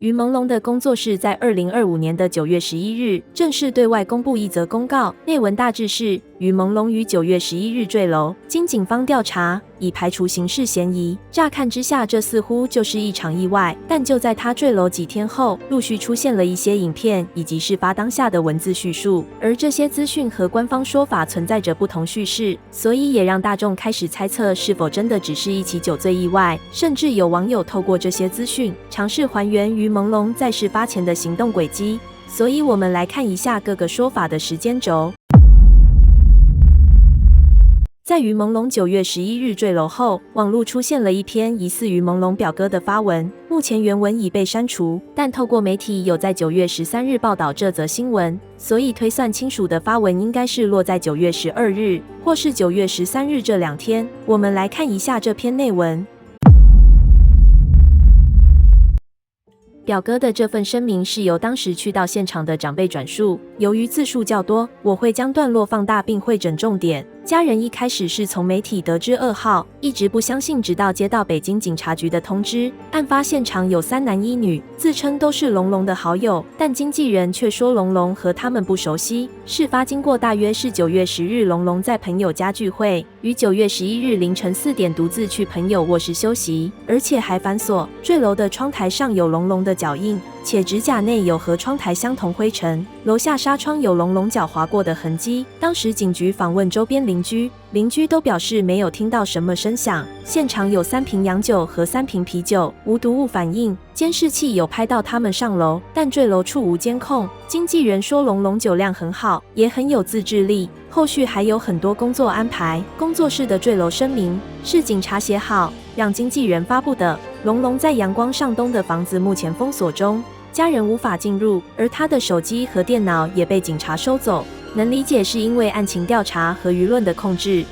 于朦胧的工作室在2025年的9月11日正式对外公布一则公告，内文大致是：于朦胧于9月11日坠楼，经警方调查，已排除刑事嫌疑。乍看之下，这似乎就是一场意外，但就在他坠楼几天后，陆续出现了一些影片以及事发当下的文字叙述，而这些资讯和官方说法存在着不同叙事，所以也让大众开始猜测是否真的只是一起酒醉意外。甚至有网友透过这些资讯尝试还原于朦胧在事发前的行动轨迹，所以我们来看一下各个说法的时间轴。在于朦胧9月11日坠楼后，网络出现了一篇疑似于朦胧表哥的发文，目前原文已被删除，但透过媒体有在9月13日报道这则新闻，所以推算亲属的发文应该是落在9月12日或是9月13日这2天。我们来看一下这篇内文。表哥的这份声明是由当时去到现场的长辈转述，由于字数较多，我会将段落放大并汇整重点。家人一开始是从媒体得知噩耗，一直不相信，直到接到北京警察局的通知，案发现场有3男1女，自称都是龙龙的好友，但经纪人却说龙龙和他们不熟悉。事发经过大约是9月10日，龙龙在朋友家聚会，于9月11日凌晨4点独自去朋友卧室休息，而且还反锁。坠楼的窗台上有龙龙的脚印，且指甲内有和窗台相同灰尘，楼下纱窗有龙龙脚划过的痕迹。当时警局访问周边邻居都表示没有听到什么声响，现场有3瓶洋酒和3瓶啤酒，无毒物反应。监视器有拍到他们上楼，但坠楼处无监控。经纪人说龙龙酒量很好，也很有自制力。后续还有很多工作安排。工作室的坠楼声明是警察写好，让经纪人发布的。龙龙在阳光上东的房子目前封锁中，家人无法进入，而他的手机和电脑也被警察收走。能理解是因为案情调查和舆论的控制，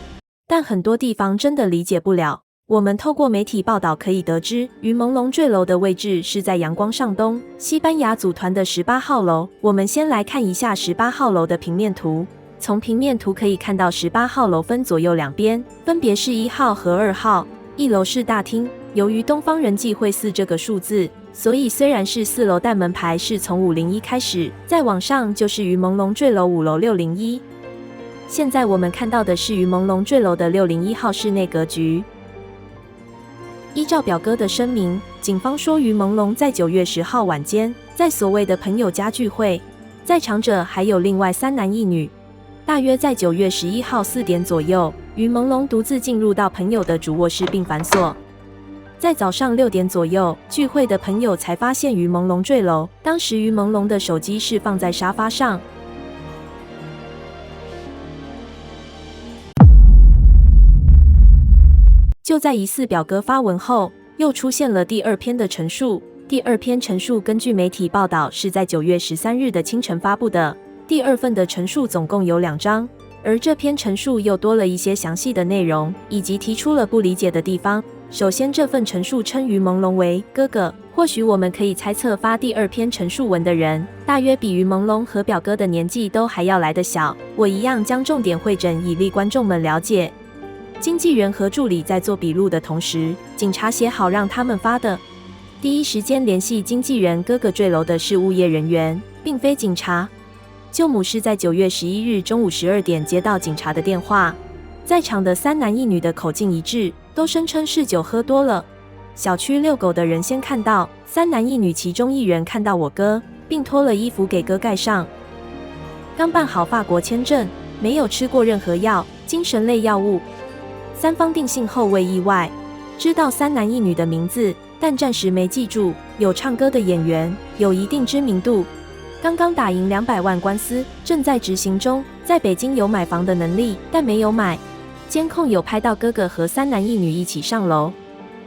但很多地方真的理解不了。我们透过媒体报道可以得知，于朦胧坠楼的位置是在阳光上东，西班牙组团的18号楼。我们先来看一下18号楼的平面图。从平面图可以看到18号楼分左右2边，分别是1号和2号。1楼是大厅，由于东方人忌讳4这个数字，所以虽然是4楼，但门牌是从501开始，再往上就是于朦胧坠楼5楼601。现在我们看到的是于朦胧坠楼的601号室内格局。依照表哥的声明，警方说于朦胧在9月10号晚间在所谓的朋友家聚会，在场者还有另外3男1女。大约在9月11号4点左右，于朦胧独自进入到朋友的主卧室并反锁。在早上6点左右，聚会的朋友才发现于朦胧坠楼。当时于朦胧的手机是放在沙发上。就在疑似表哥发文后，又出现了第2篇的陈述。第2篇陈述根据媒体报道是在9月13日的清晨发布的。第2份的陈述总共有2章，而这篇陈述又多了一些详细的内容，以及提出了不理解的地方。首先，这份陈述称于朦胧为哥哥，或许我们可以猜测发第2篇陈述文的人，大约比于朦胧和表哥的年纪都还要来得小。我一样将重点汇整，以利观众们了解。经纪人和助理在做笔录的同时，警察写好让他们发的。第一时间联系经纪人哥哥坠楼的是物业人员，并非警察。舅母是在9月11日中午12点接到警察的电话，在场的3男1女的口径一致，都声称是酒喝多了。小区遛狗的人先看到3男1女，其中1人看到我哥，并脱了衣服给哥盖上。刚办好法国签证，没有吃过任何药、精神类药物。3方定性后未意外，知道3男1女的名字，但暂时没记住。有唱歌的演员，有一定知名度。刚刚打赢200万官司，正在执行中。在北京有买房的能力，但没有买。监控有拍到哥哥和3男1女一起上楼。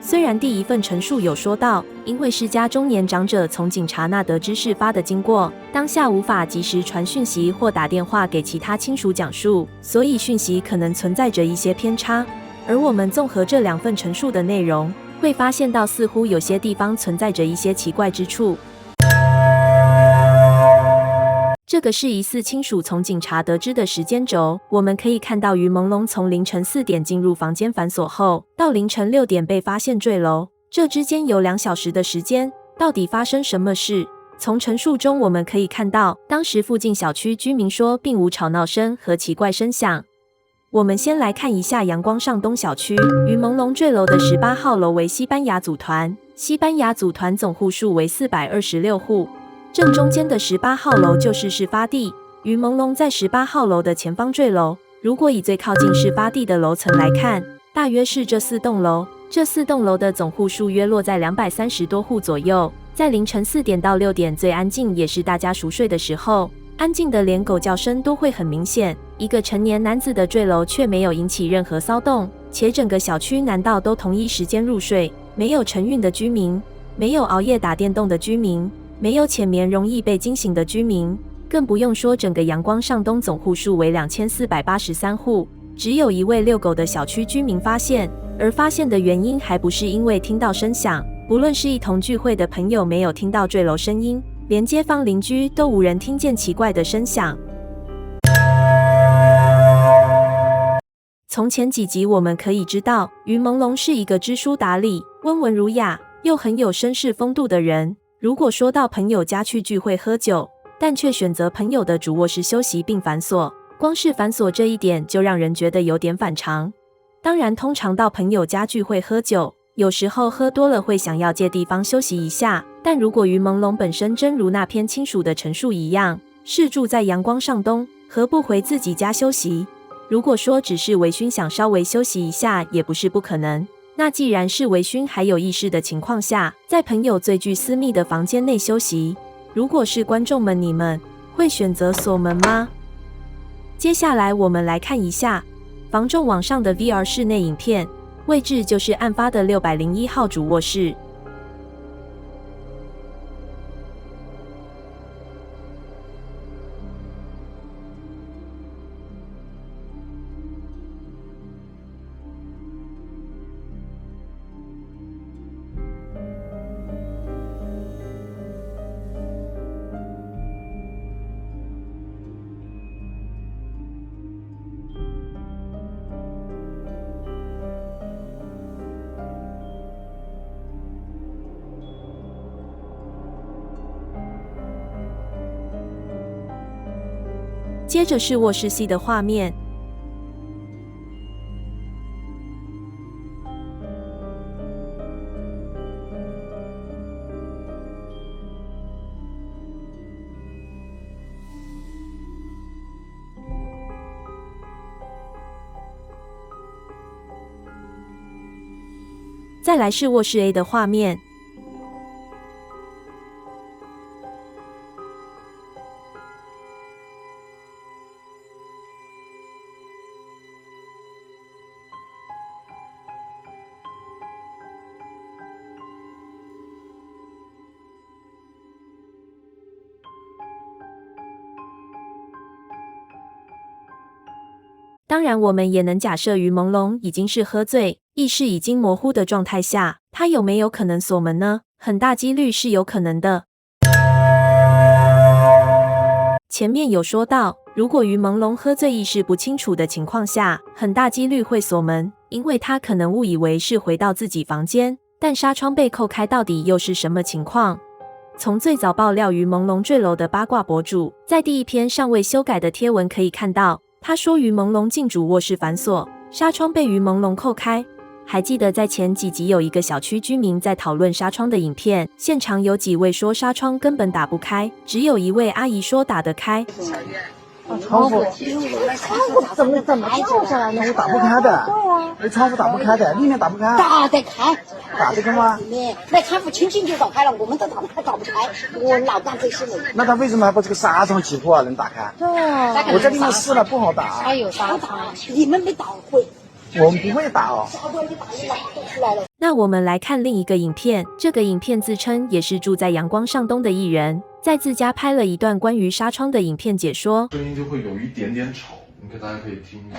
虽然第1份陈述有说到，因为是家中年长者从警察那得知事发的经过，当下无法及时传讯息或打电话给其他亲属讲述，所以讯息可能存在着一些偏差。而我们综合这2份陈述的内容，会发现到似乎有些地方存在着一些奇怪之处。这个是疑似亲属从警察得知的时间轴。我们可以看到于朦胧从凌晨4点进入房间反锁后，到凌晨6点被发现坠楼，这之间有2小时的时间。到底发生什么事？从陈述中我们可以看到，当时附近小区居民说并无吵闹声和奇怪声响。我们先来看一下阳光上东小区，于朦胧坠楼的18号楼为西班牙组团，西班牙组团总户数为426户。正中间的18号楼就是事发地，于朦胧在18号楼的前方坠楼。如果以最靠近事发地的楼层来看，大约是这4栋楼。这4栋楼的总户数约落在230多户左右。在凌晨4点到6点最安静，也是大家熟睡的时候，安静的连狗叫声都会很明显。一个成年男子的坠楼却没有引起任何骚动，且整个小区难道都同一时间入睡？没有晨运的居民，没有熬夜打电动的居民，没有浅眠容易被惊醒的居民，更不用说整个阳光上东总户数为2483户，只有一位遛狗的小区居民发现，而发现的原因还不是因为听到声响。不论是一同聚会的朋友没有听到坠楼声音，连街坊邻居都无人听见奇怪的声响。从前几集我们可以知道，于朦胧是一个知书达理、温文儒雅又很有绅士风度的人。如果说到朋友家去聚会喝酒，但却选择朋友的主卧室休息并反锁，光是反锁这一点就让人觉得有点反常。当然，通常到朋友家聚会喝酒，有时候喝多了会想要借地方休息一下，但如果于朦胧本身真如那篇亲属的陈述一样，是住在阳光上东，何不回自己家休息？如果说只是微醺想稍微休息一下，也不是不可能。那既然是微醺还有意识的情况下，在朋友最具私密的房间内休息，如果是观众们，你们会选择锁门吗？接下来我们来看一下房仲网上的 VR 室内影片，位置就是案发的601号主卧室。接着是卧室系的画面，再来是卧室 A 的画面。当然，我们也能假设于朦胧已经是喝醉、意识已经模糊的状态下，他有没有可能锁门呢？很大几率是有可能的。前面有说到，如果于朦胧喝醉、意识不清楚的情况下，很大几率会锁门，因为他可能误以为是回到自己房间，但纱窗被扣开到底又是什么情况？从最早爆料于朦胧坠楼的八卦博主，在第一篇尚未修改的贴文可以看到，他说于朦胧进主卧室反锁，纱窗被于朦胧扣开。还记得在前几集有一个小区居民在讨论纱窗的影片，现场有几位说纱窗根本打不开，只有一位阿姨说打得开。窗户怎么掉下来呢？我打不开的。对啊，那窗户打不开的，里面打不开。打得开，打得开吗？里面那窗户轻轻就打开了，我们都打不开。我老干这事了。那他为什么还把这个纱窗挤破能打开？对啊，我在里面试了，不好打。还有纱窗，你们没打会？我们不会打哦。那我们来看另一个影片，这个影片自称也是住在阳光上东的艺人，在自家拍了一段关于纱窗的影片解说。声音就会有一点点吵，你看大家可以听一下。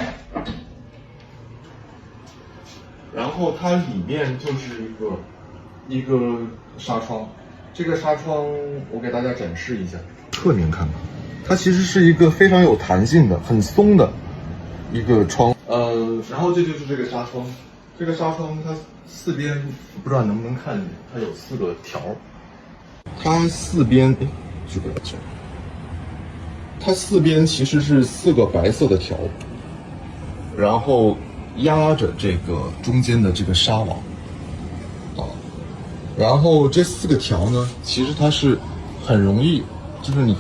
然后它里面就是一个纱窗，这个纱窗我给大家展示一下，侧面看看，它其实是一个非常有弹性的、很松的一个窗。然后这就是这个纱窗，这个纱窗它四边不知道能不能看见，它有4个条，它四边，这个它四边其实是4个白色的条，然后压着这个中间的这个纱网，然后这4个条呢，其实它是很容易，就是你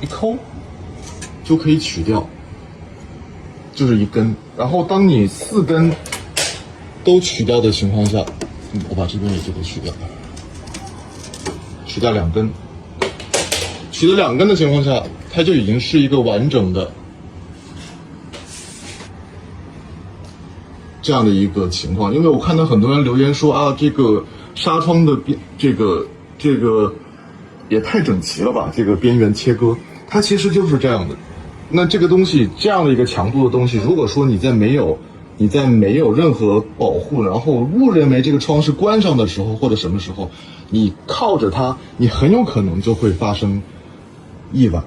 一抠就可以取掉，就是一根。然后当你4根都取掉的情况下，我把这边也就给取掉，取掉2根，取了2根的情况下，它就已经是一个完整的这样的一个情况。因为我看到很多人留言说啊，这个纱窗的边这个也太整齐了吧，这个边缘切割，它其实就是这样的。那这个东西这样的一个强度的东西，如果说你在没有任何保护，然后误认为这个窗是关上的时候，或者什么时候，你靠着它，你很有可能就会发生意外。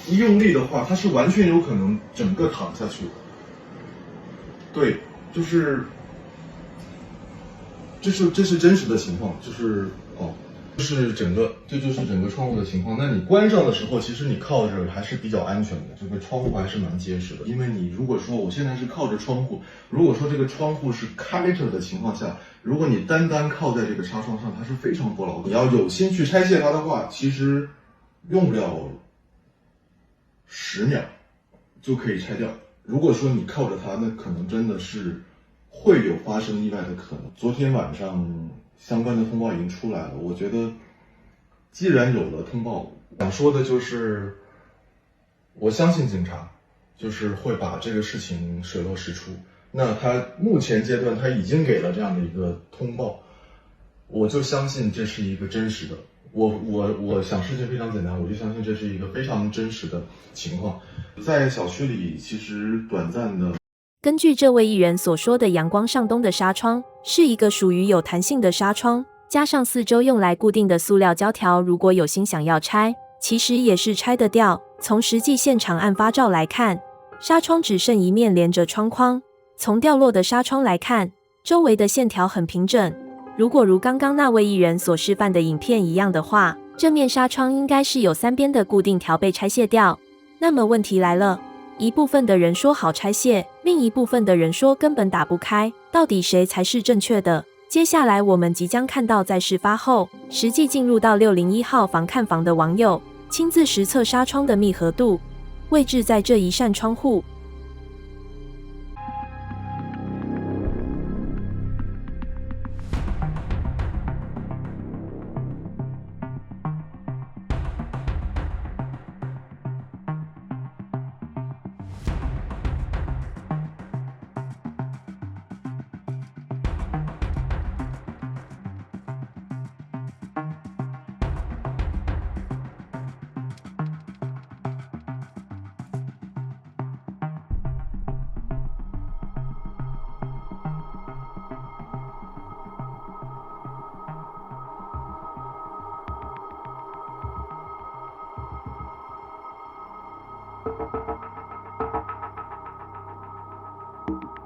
一用力的话，它是完全有可能整个躺下去的。对，这是真实的情况，这就是整个窗户的情况。那你关上的时候，其实你靠着还是比较安全的，这个窗户还是蛮结实的。因为你如果说我现在是靠着窗户，如果说这个窗户是开着的情况下，如果你单靠在这个纱窗上，它是非常不牢的。你要有心去拆卸它的话，其实用不了10秒就可以拆掉。如果说你靠着它，那可能真的是会有发生意外的可能。昨天晚上相关的通报已经出来了，我觉得既然有了通报，想说的就是我相信警察就是会把这个事情水落石出。那他目前阶段他已经给了这样的一个通报，我就相信这是一个真实的。我想事情非常简单，我就相信这是一个非常真实的情况。在小区里其实短暂的，根据这位议员所说的阳光上东的纱窗是一个属于有弹性的纱窗，加上4周用来固定的塑料胶条，如果有心想要拆，其实也是拆得掉。从实际现场案发照来看，纱窗只剩一面连着窗框，从掉落的纱窗来看，周围的线条很平整。如果如刚刚那位议员所示范的影片一样的话，这面纱窗应该是有3边的固定条被拆卸掉。那么问题来了，一部分的人说好拆卸，另一部分的人说根本打不开，到底谁才是正确的？接下来我们即将看到在事发后，实际进入到601号房看房的网友亲自实测纱窗的密合度，位置在这一扇窗户。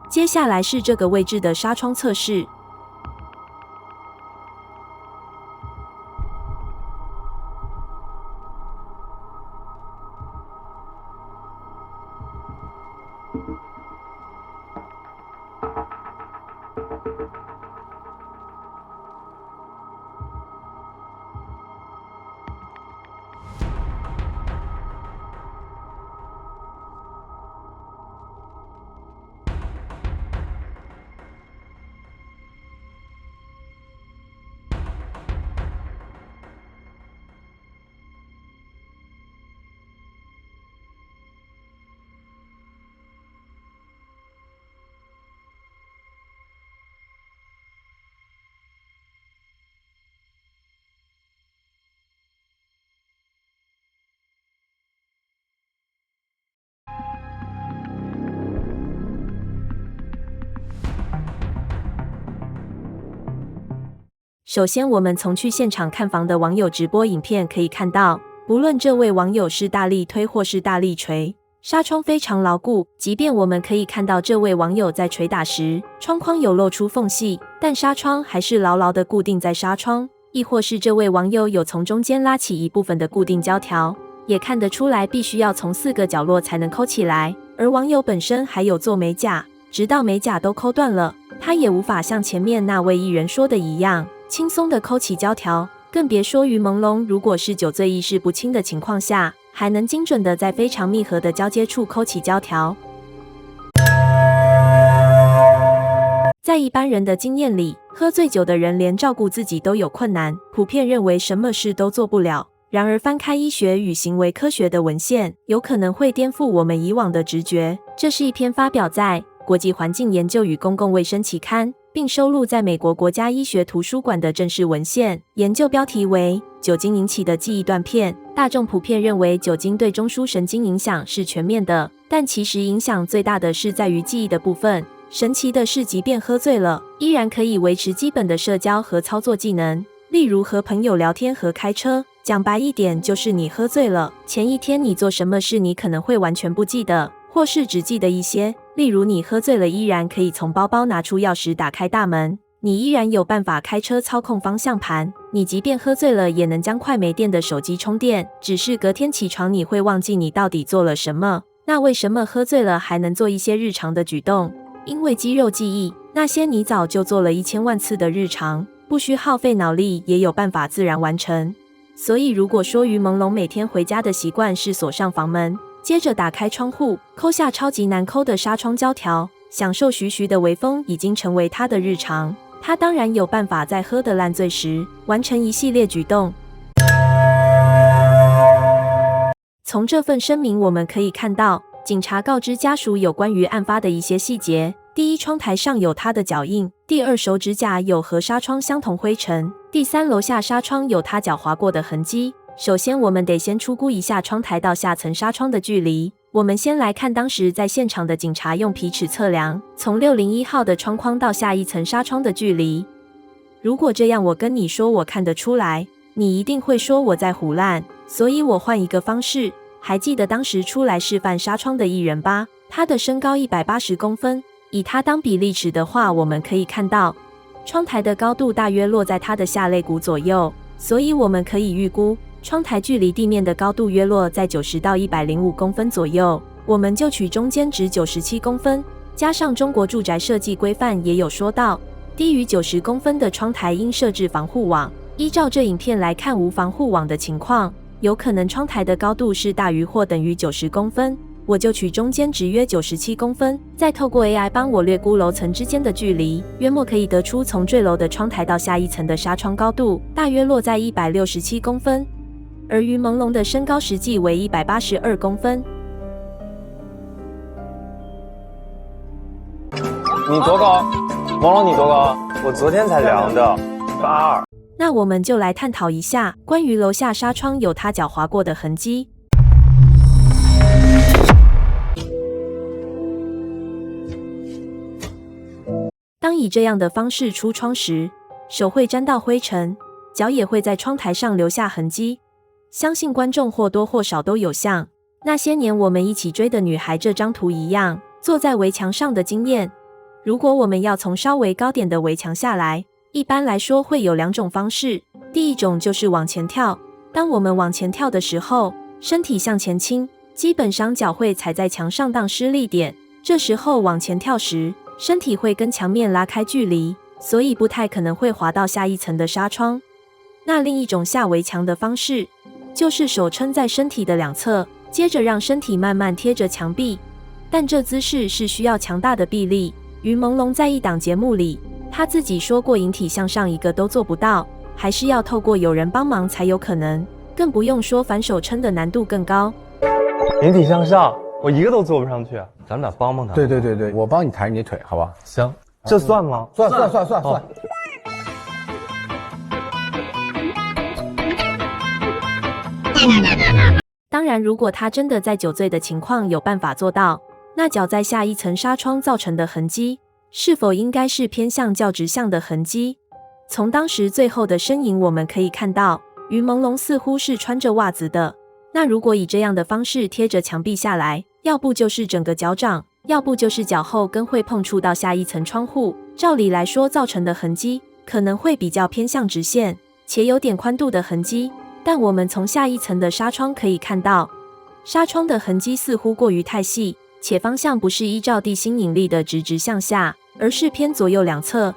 接下来是这个位置的纱窗测试。首先，我们从去现场看房的网友直播影片可以看到，不论这位网友是大力推或是大力锤，纱窗非常牢固。即便我们可以看到这位网友在捶打时，窗框有露出缝隙，但纱窗还是牢牢地固定在纱窗。亦或是这位网友有从中间拉起一部分的固定胶条，也看得出来必须要从4个角落才能抠起来。而网友本身还有做美甲，直到美甲都抠断了，他也无法像前面那位艺人说的一样，轻松的抠起胶条。更别说于朦胧如果是酒醉意识不清的情况下，还能精准的在非常密合的交接处抠起胶条。在一般人的经验里，喝醉酒的人连照顾自己都有困难，普遍认为什么事都做不了。然而翻开医学与行为科学的文献，有可能会颠覆我们以往的直觉。这是一篇发表在《国际环境研究与公共卫生期刊》，并收录在美国国家医学图书馆的正式文献。研究标题为《酒精引起的记忆断片》。大众普遍认为酒精对中枢神经影响是全面的，但其实影响最大的是在于记忆的部分。神奇的是，即便喝醉了，依然可以维持基本的社交和操作技能，例如和朋友聊天和开车。讲白一点，就是你喝醉了，前一天你做什么事你可能会完全不记得，或是只记得一些。例如你喝醉了依然可以从包包拿出钥匙打开大门，你依然有办法开车操控方向盘，你即便喝醉了也能将快没电的手机充电，只是隔天起床你会忘记你到底做了什么。那为什么喝醉了还能做一些日常的举动？因为肌肉记忆，那些你早就做了1000万次的日常，不需耗费脑力也有办法自然完成。所以如果说于朦胧每天回家的习惯是锁上房门，接着打开窗户，抠下超级难抠的纱窗胶条，享受徐徐的微风已经成为他的日常，他当然有办法在喝得烂醉时完成一系列举动。从这份声明我们可以看到，警察告知家属有关于案发的一些细节。第一，窗台上有他的脚印；第二，手指甲有和纱窗相同灰尘；第三，楼下纱窗有他脚划过的痕迹。首先，我们得先初估一下窗台到下层纱窗的距离。我们先来看当时在现场的警察用皮尺测量，从601号的窗框到下一层纱窗的距离。如果这样我跟你说我看得出来，你一定会说我在唬烂，所以我换一个方式。还记得当时出来示范纱窗的艺人吧？他的身高180公分，以他当比例尺的话，我们可以看到窗台的高度大约落在他的下肋骨左右，所以我们可以预估窗台距离地面的高度约落在90到105公分左右。我们就取中间值97公分，加上中国住宅设计规范也有说到，低于90公分的窗台应设置防护网。依照这影片来看，无防护网的情况，有可能窗台的高度是大于或等于90公分。我就取中间值约97公分，再透过 AI 帮我略估楼层之间的距离，约莫可以得出从坠楼的窗台到下一层的纱窗高度大约落在167公分，而于朦胧的身高实际为182公分。你多高？朦胧你多高？我昨天才量的，82。那我们就来探讨一下关于楼下纱窗有他脚划过的痕迹。当以这样的方式出窗时，手会沾到灰尘，脚也会在窗台上留下痕迹。相信观众或多或少都有像那些年我们一起追的女孩这张图一样，坐在围墙上的经验。如果我们要从稍微高点的围墙下来，一般来说会有2种方式。第一种就是往前跳，当我们往前跳的时候，身体向前倾，基本上脚会踩在墙上当施力点，这时候往前跳时，身体会跟墙面拉开距离，所以不太可能会滑到下一层的纱窗。那另一种下围墙的方式，就是手撑在身体的两侧，接着让身体慢慢贴着墙壁，但这姿势是需要强大的臂力。于朦胧在一档节目里，他自己说过引体向上一个都做不到，还是要透过有人帮忙才有可能，更不用说反手撑的难度更高。引体向上，我一个都做不上去，咱们俩帮帮他。对，我帮你抬你的腿，好吧？行，这算吗？算。当然，如果他真的在酒醉的情况有办法做到，那脚在下一层纱窗造成的痕迹，是否应该是偏向较直向的痕迹？从当时最后的身影我们可以看到，于朦胧似乎是穿着袜子的。那如果以这样的方式贴着墙壁下来，要不就是整个脚掌，要不就是脚后跟会碰触到下一层窗户，照理来说造成的痕迹可能会比较偏向直线。且有点宽度的痕迹。但我们从下一层的纱窗可以看到，纱窗的痕迹似乎过于太细，且方向不是依照地心引力的直向下，而是偏左右两侧。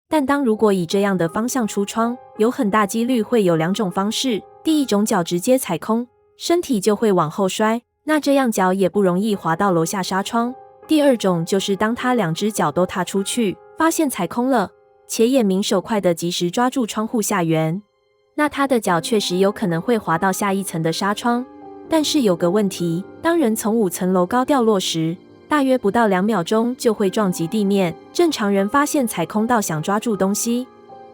但当如果以这样的方向出窗，有很大几率会有2种方式。第一种，脚直接踩空，身体就会往后摔，那这样脚也不容易滑到楼下纱窗。第二种就是当他2只脚都踏出去，发现踩空了，且眼明手快的及时抓住窗户下缘，那他的脚确实有可能会滑到下一层的纱窗。但是有个问题，当人从5层楼高掉落时，大约不到2秒钟就会撞击地面。正常人发现踩空到想抓住东西，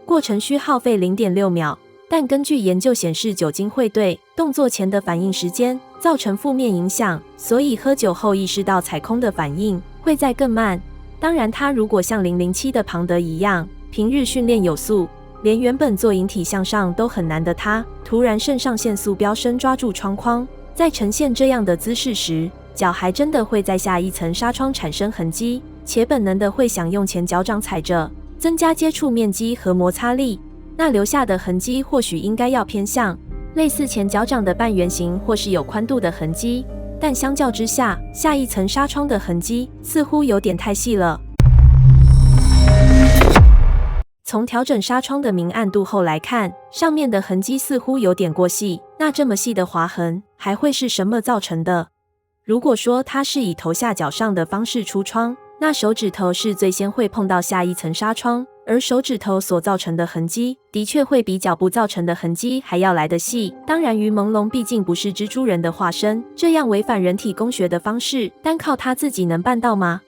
过程需耗费 0.6 秒。但根据研究显示，酒精会对动作前的反应时间造成负面影响，所以喝酒后意识到踩空的反应会再更慢。当然，他如果像007的庞德一样，平日训练有素，连原本做引体向上都很难的他，突然肾上腺素飙升抓住窗框，在呈现这样的姿势时，脚还真的会在下一层纱窗产生痕迹，且本能的会想用前脚掌踩着，增加接触面积和摩擦力。那留下的痕迹或许应该要偏向类似前脚掌的半圆形或是有宽度的痕迹，但相较之下，下一层纱窗的痕迹似乎有点太细了。从调整纱窗的明暗度后来看，上面的痕迹似乎有点过细，那这么细的划痕还会是什么造成的？如果说它是以头下脚上的方式出窗，那手指头是最先会碰到下一层纱窗，而手指头所造成的痕迹的确会比脚部造成的痕迹还要来得细。当然，于朦胧毕竟不是蜘蛛人的化身，这样违反人体工学的方式，单靠他自己能办到吗？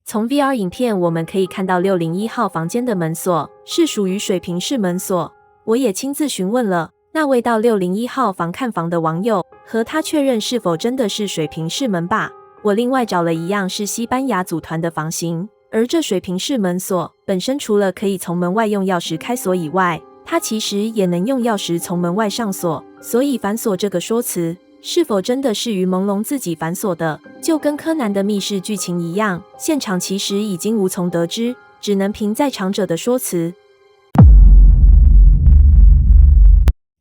从 VR 影片我们可以看到601号房间的门锁是属于水平式门锁，我也亲自询问了那位到601号房看房的网友，和他确认是否真的是水平式门把。我另外找了一样是西班牙组团的房型，而这水平式门锁本身除了可以从门外用钥匙开锁以外，它其实也能用钥匙从门外上锁，所以反锁这个说辞是否真的是于朦胧自己反锁的，就跟柯南的密室剧情一样，现场其实已经无从得知，只能凭在场者的说辞。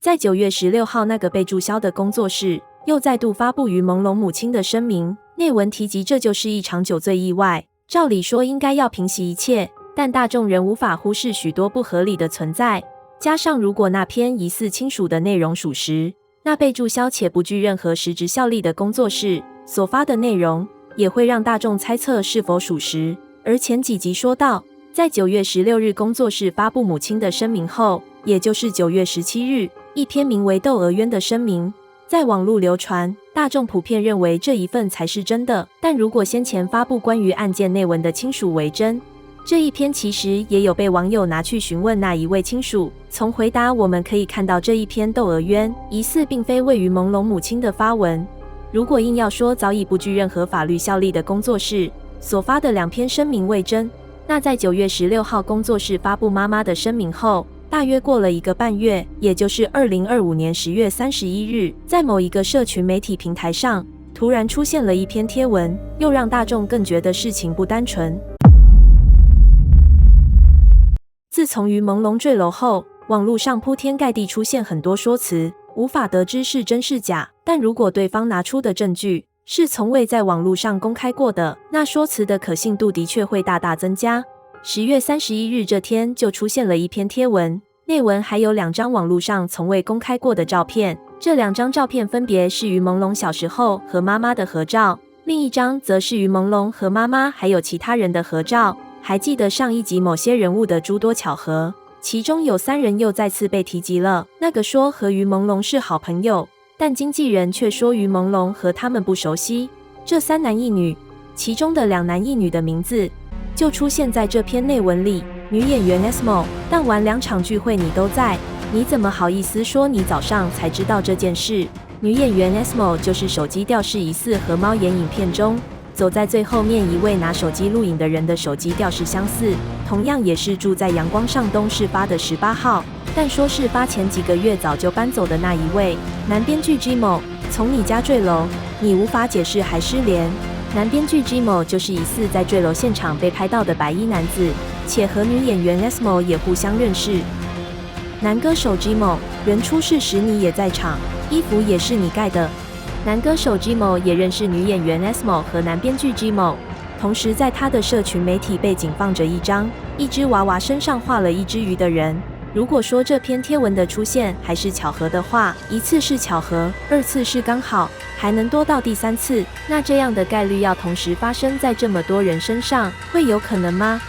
在9月16号那个被注销的工作室，又再度发布于朦胧母亲的声明，内文提及这就是一场酒醉意外，照理说应该要平息一切，但大众仍无法忽视许多不合理的存在。加上如果那篇疑似亲属的内容属实，那被注销且不具任何实质效力的工作室所发的内容，也会让大众猜测是否属实。而前几集说到，在9月16日工作室发布母亲的声明后，也就是9月17日，一篇名为《窦娥冤》的声明在网络流传，大众普遍认为这一份才是真的。但如果先前发布关于案件内文的亲属为真，这一篇其实也有被网友拿去询问那一位亲属。从回答我们可以看到，这一篇《窦娥冤》疑似并非位于朦胧母亲的发文。如果硬要说早已不具任何法律效力的工作室所发的2篇声明为真，那在9月16号工作室发布妈妈的声明后，大约过了1个半月，也就是2025年10月31日，在某一个社群媒体平台上，突然出现了一篇贴文，又让大众更觉得事情不单纯。自从于朦胧坠楼后，网络上铺天盖地出现很多说辞，无法得知是真是假。但如果对方拿出的证据是从未在网络上公开过的，那说辞的可信度的确会大大增加。10月31日这天就出现了一篇贴文，内文还有2张网络上从未公开过的照片。这2张照片分别是于朦胧小时候和妈妈的合照，另一张则是于朦胧和妈妈还有其他人的合照。还记得上一集某些人物的诸多巧合，其中有3人又再次被提及了。那个说和于朦胧是好朋友，但经纪人却说于朦胧和他们不熟悉。这3男1女，其中的2男1女的名字就出现在这篇内文里。女演员 Esmo， 但玩2场聚会你都在，你怎么好意思说你早上才知道这件事？女演员 Esmo 就是手机吊饰疑似和猫眼影片中走在最后面一位拿手机录影的人的手机吊饰相似，同样也是住在阳光上东事发的18号。但说事发前几个月早就搬走的那一位。男编剧 Jimo 从你家坠楼，你无法解释还失联。男编剧 Jimo 就是疑似在坠楼现场被拍到的白衣男子，且和女演员 Esmo 也互相认识。男歌手 Jimo 人出事时你也在场，衣服也是你盖的。男歌手 Jimo 也认识女演员 Esmo 和男编剧 Jimo， 同时在他的社群媒体背景放着一只娃娃身上画了一只鱼的人。如果说这篇贴文的出现还是巧合的话，一次是巧合，2次是刚好，还能多到第3次，那这样的概率要同时发生在这么多人身上，会有可能吗？